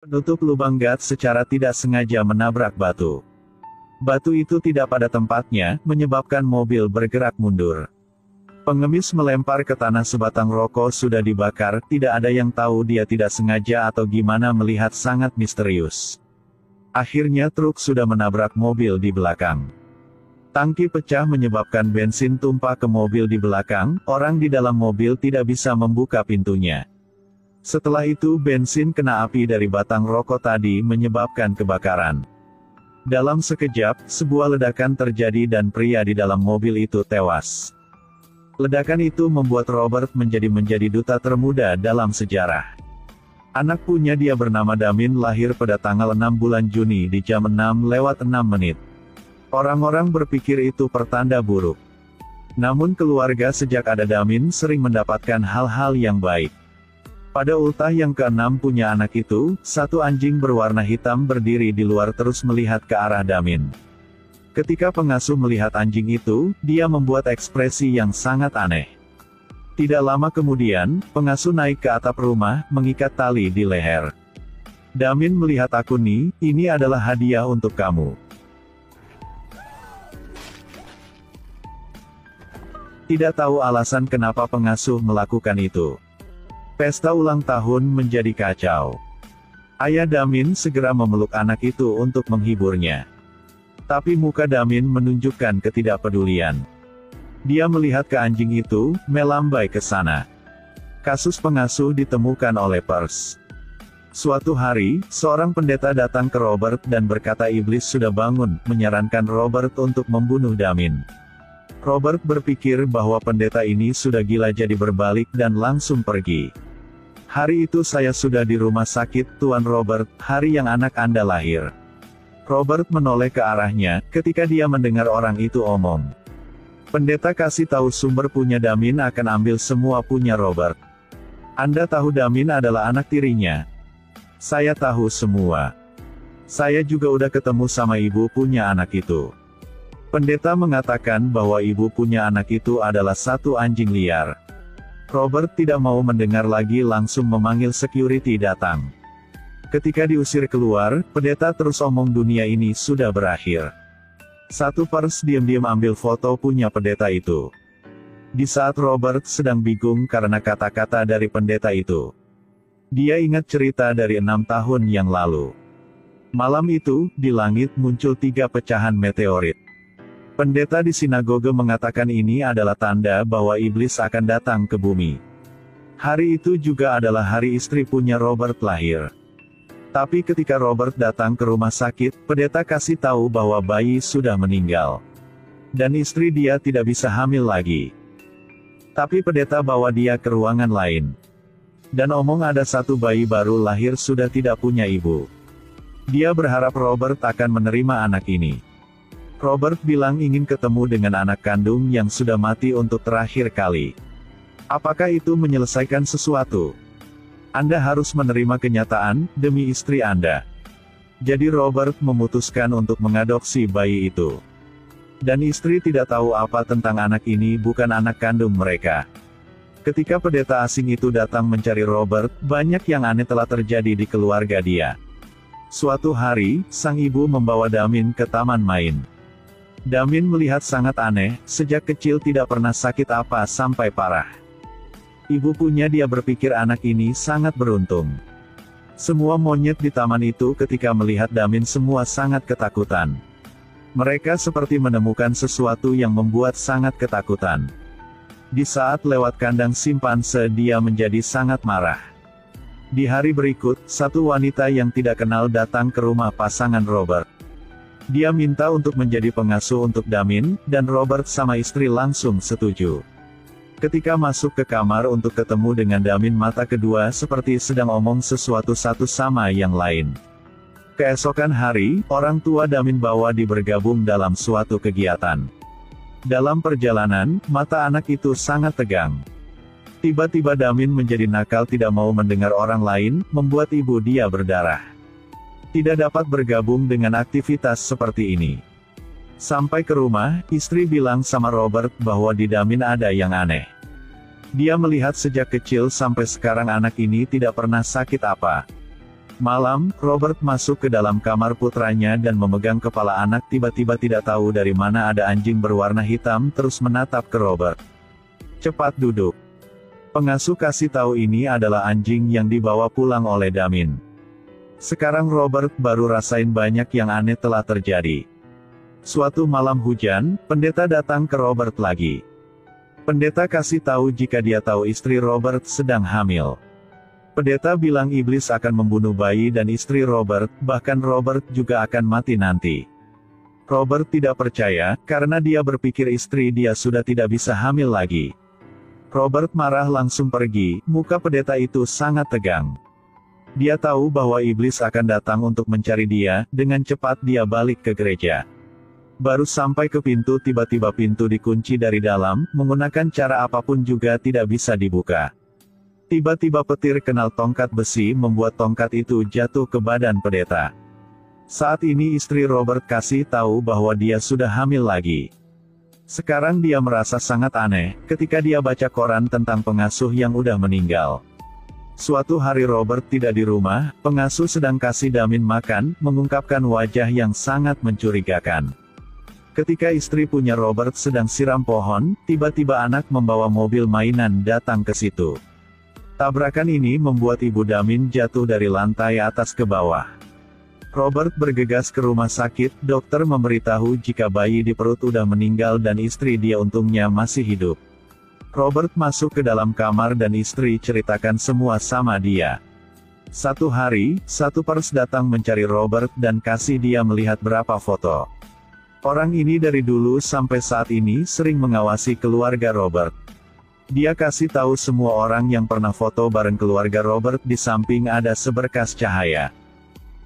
Penutup lubang gat secara tidak sengaja menabrak batu. Batu itu tidak pada tempatnya, menyebabkan mobil bergerak mundur. Pengemis melempar ke tanah sebatang rokok sudah dibakar, tidak ada yang tahu dia tidak sengaja atau gimana melihat sangat misterius. Akhirnya truk sudah menabrak mobil di belakang. Tangki pecah menyebabkan bensin tumpah ke mobil di belakang, orang di dalam mobil tidak bisa membuka pintunya. Setelah itu bensin kena api dari batang rokok tadi menyebabkan kebakaran. Dalam sekejap, sebuah ledakan terjadi dan pria di dalam mobil itu tewas. Ledakan itu membuat Robert menjadi duta termuda dalam sejarah. Anak punya dia bernama Damin lahir pada tanggal 6 bulan Juni di jam 6:06. Orang-orang berpikir itu pertanda buruk. Namun keluarga sejak ada Damin sering mendapatkan hal-hal yang baik. Pada ultah yang ke-6 punya anak itu, satu anjing berwarna hitam berdiri di luar terus melihat ke arah Damin. Ketika pengasuh melihat anjing itu, dia membuat ekspresi yang sangat aneh. Tidak lama kemudian, pengasuh naik ke atap rumah, mengikat tali di leher. Damin melihat aku nih, ini adalah hadiah untuk kamu. Tidak tahu alasan kenapa pengasuh melakukan itu. Pesta ulang tahun menjadi kacau. Ayah Damin segera memeluk anak itu untuk menghiburnya. Tapi muka Damin menunjukkan ketidakpedulian. Dia melihat ke anjing itu, melambai ke sana. Kasus pengasuh ditemukan oleh Pers. Suatu hari, seorang pendeta datang ke Robert dan berkata iblis sudah bangun, menyarankan Robert untuk membunuh Damin. Robert berpikir bahwa pendeta ini sudah gila jadi berbalik dan langsung pergi. Hari itu saya sudah di rumah sakit, Tuan Robert, hari yang anak Anda lahir. Robert menoleh ke arahnya, ketika dia mendengar orang itu omong. Pendeta kasih tahu sumber punya Damin akan ambil semua punya Robert. Anda tahu Damin adalah anak tirinya? Saya tahu semua. Saya juga udah ketemu sama ibu punya anak itu. Pendeta mengatakan bahwa ibu punya anak itu adalah satu anjing liar. Robert tidak mau mendengar lagi langsung memanggil security datang. Ketika diusir keluar, pendeta terus omong dunia ini sudah berakhir. Satu Pers diam-diam ambil foto punya pendeta itu. Di saat Robert sedang bingung karena kata-kata dari pendeta itu. Dia ingat cerita dari 6 tahun yang lalu. Malam itu, di langit muncul 3 pecahan meteorit. Pendeta di sinagoge mengatakan ini adalah tanda bahwa iblis akan datang ke bumi. Hari itu juga adalah hari istri punya Robert lahir. Tapi ketika Robert datang ke rumah sakit, pendeta kasih tahu bahwa bayi sudah meninggal. Dan istri dia tidak bisa hamil lagi. Tapi pendeta bawa dia ke ruangan lain. Dan omong ada satu bayi baru lahir sudah tidak punya ibu. Dia berharap Robert akan menerima anak ini. Robert bilang ingin ketemu dengan anak kandung yang sudah mati untuk terakhir kali. Apakah itu menyelesaikan sesuatu? Anda harus menerima kenyataan, demi istri Anda. Jadi Robert memutuskan untuk mengadopsi bayi itu. Dan istri tidak tahu apa tentang anak ini bukan anak kandung mereka. Ketika pendeta asing itu datang mencari Robert, banyak yang aneh telah terjadi di keluarga dia. Suatu hari, sang ibu membawa Damin ke taman main. Damin melihat sangat aneh, sejak kecil tidak pernah sakit apa sampai parah. Ibu punya dia berpikir anak ini sangat beruntung. Semua monyet di taman itu ketika melihat Damin semua sangat ketakutan. Mereka seperti menemukan sesuatu yang membuat sangat ketakutan. Di saat lewat kandang simpanse dia menjadi sangat marah. Di hari berikut, satu wanita yang tidak kenal datang ke rumah pasangan Robert. Dia minta untuk menjadi pengasuh untuk Damin, dan Robert sama istri langsung setuju. Ketika masuk ke kamar untuk ketemu dengan Damin mata kedua seperti sedang omong sesuatu satu sama yang lain. Keesokan hari, orang tua Damin bawa di bergabung dalam suatu kegiatan. Dalam perjalanan, mata anak itu sangat tegang. Tiba-tiba Damin menjadi nakal tidak mau mendengar orang lain, membuat ibu dia berdarah. Tidak dapat bergabung dengan aktivitas seperti ini. Sampai ke rumah, istri bilang sama Robert bahwa di Damin ada yang aneh. Dia melihat sejak kecil sampai sekarang anak ini tidak pernah sakit apa. Malam, Robert masuk ke dalam kamar putranya dan memegang kepala anak, tiba-tiba tidak tahu dari mana ada anjing berwarna hitam terus menatap ke Robert. "Cepat duduk." Pengasuh kasih tahu ini adalah anjing yang dibawa pulang oleh Damin. Sekarang Robert baru rasain banyak yang aneh telah terjadi. Suatu malam hujan, pendeta datang ke Robert lagi. Pendeta kasih tahu jika dia tahu istri Robert sedang hamil. Pendeta bilang iblis akan membunuh bayi dan istri Robert, bahkan Robert juga akan mati nanti. Robert tidak percaya, karena dia berpikir istri dia sudah tidak bisa hamil lagi. Robert marah langsung pergi, muka pendeta itu sangat tegang. Dia tahu bahwa iblis akan datang untuk mencari dia, dengan cepat dia balik ke gereja. Baru sampai ke pintu tiba-tiba pintu dikunci dari dalam, menggunakan cara apapun juga tidak bisa dibuka. Tiba-tiba petir kenal tongkat besi membuat tongkat itu jatuh ke badan pendeta. Saat ini istri Robert kasih tahu bahwa dia sudah hamil lagi. Sekarang dia merasa sangat aneh, ketika dia baca koran tentang pengasuh yang udah meninggal. Suatu hari Robert tidak di rumah, pengasuh sedang kasih Damin makan, mengungkapkan wajah yang sangat mencurigakan. Ketika istri punya Robert sedang siram pohon, tiba-tiba anak membawa mobil mainan datang ke situ. Tabrakan ini membuat ibu Damin jatuh dari lantai atas ke bawah. Robert bergegas ke rumah sakit, dokter memberitahu jika bayi di perut udah meninggal dan istri dia untungnya masih hidup. Robert masuk ke dalam kamar dan istri ceritakan semua sama dia. Satu hari, satu pers datang mencari Robert dan kasih dia melihat berapa foto. Orang ini dari dulu sampai saat ini sering mengawasi keluarga Robert. Dia kasih tahu semua orang yang pernah foto bareng keluarga Robert di samping ada seberkas cahaya.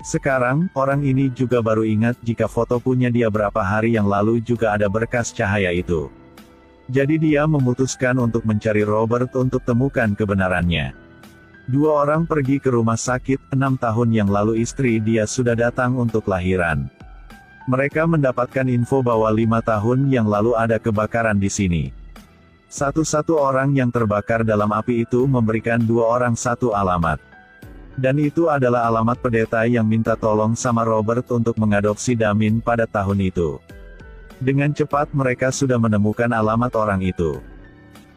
Sekarang, orang ini juga baru ingat jika foto punya dia berapa hari yang lalu juga ada berkas cahaya itu. Jadi dia memutuskan untuk mencari Robert untuk temukan kebenarannya. Dua orang pergi ke rumah sakit, 6 tahun yang lalu istri dia sudah datang untuk lahiran. Mereka mendapatkan info bahwa 5 tahun yang lalu ada kebakaran di sini. Satu-satu orang yang terbakar dalam api itu memberikan 2 orang satu alamat. Dan itu adalah alamat pendeta yang minta tolong sama Robert untuk mengadopsi Damin pada tahun itu. Dengan cepat mereka sudah menemukan alamat orang itu.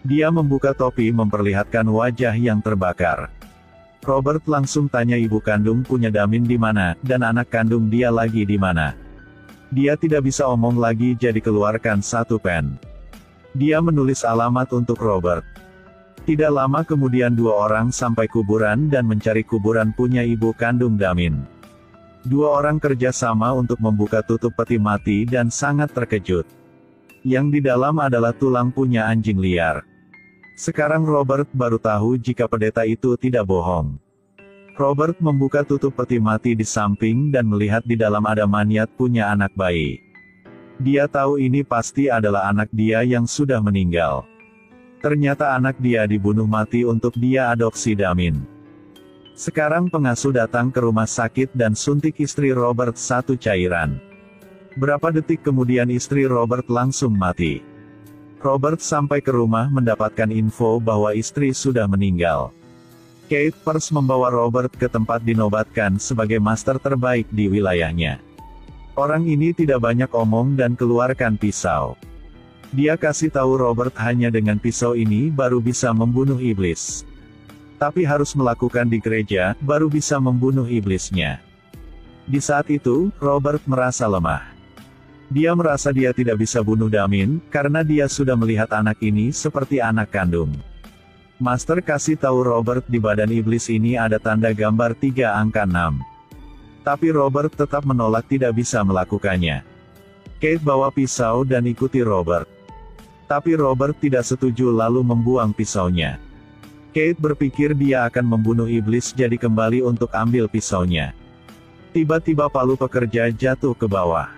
Dia membuka topi memperlihatkan wajah yang terbakar. Robert langsung tanya ibu kandung punya Damin di mana, dan anak kandung dia lagi di mana. Dia tidak bisa omong lagi jadi keluarkan satu pen. Dia menulis alamat untuk Robert. Tidak lama kemudian 2 orang sampai kuburan dan mencari kuburan punya ibu kandung Damin. 2 orang kerja sama untuk membuka tutup peti mati dan sangat terkejut. Yang di dalam adalah tulang punya anjing liar. Sekarang Robert baru tahu jika pendeta itu tidak bohong. Robert membuka tutup peti mati di samping dan melihat di dalam ada mayat punya anak bayi. Dia tahu ini pasti adalah anak dia yang sudah meninggal. Ternyata anak dia dibunuh mati untuk dia adopsi Damin. Sekarang pengasuh datang ke rumah sakit dan suntik istri Robert satu cairan. Berapa detik kemudian istri Robert langsung mati. Robert sampai ke rumah mendapatkan info bahwa istri sudah meninggal. Kate Pers membawa Robert ke tempat dinobatkan sebagai master terbaik di wilayahnya. Orang ini tidak banyak omong dan keluarkan pisau. Dia kasih tahu Robert hanya dengan pisau ini baru bisa membunuh iblis. Tapi harus melakukan di gereja, baru bisa membunuh iblisnya. Di saat itu, Robert merasa lemah. Dia merasa dia tidak bisa bunuh Damin, karena dia sudah melihat anak ini seperti anak kandung. Master kasih tahu Robert di badan iblis ini ada tanda gambar 3 angka 6. Tapi Robert tetap menolak tidak bisa melakukannya. Kate bawa pisau dan ikuti Robert. Tapi Robert tidak setuju lalu membuang pisaunya. Kate berpikir dia akan membunuh iblis jadi kembali untuk ambil pisaunya. Tiba-tiba palu pekerja jatuh ke bawah.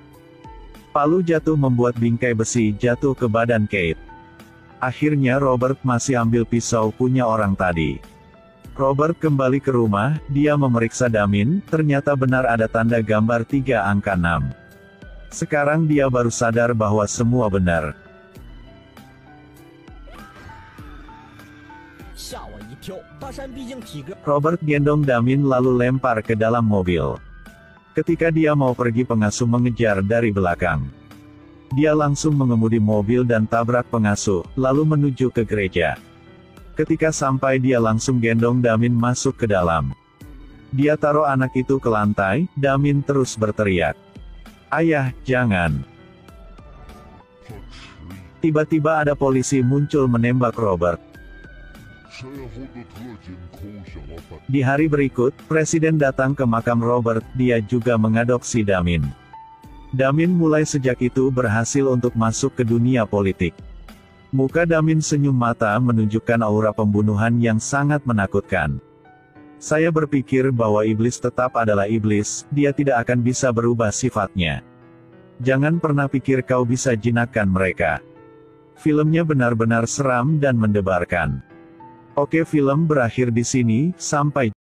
Palu jatuh membuat bingkai besi jatuh ke badan Kate. Akhirnya Robert masih ambil pisau punya orang tadi. Robert kembali ke rumah, dia memeriksa Damin, ternyata benar ada tanda gambar 3 angka 6. Sekarang dia baru sadar bahwa semua benar. Robert gendong Damin lalu lempar ke dalam mobil. Ketika dia mau pergi, pengasuh mengejar dari belakang. Dia langsung mengemudi mobil dan tabrak pengasuh, lalu menuju ke gereja. Ketika sampai, dia langsung gendong Damin masuk ke dalam. Dia taruh anak itu ke lantai. Damin terus berteriak, "Ayah, jangan!" Tiba-tiba ada polisi muncul menembak Robert. Di hari berikut, Presiden datang ke makam Robert. Dia juga mengadopsi Damin. Damin mulai sejak itu berhasil untuk masuk ke dunia politik. Muka Damin senyum mata menunjukkan aura pembunuhan yang sangat menakutkan. Saya berpikir bahwa iblis tetap adalah iblis, dia tidak akan bisa berubah sifatnya. Jangan pernah pikir kau bisa jinakkan mereka. Filmnya benar-benar seram dan mendebarkan. Oke, film berakhir di sini, sampai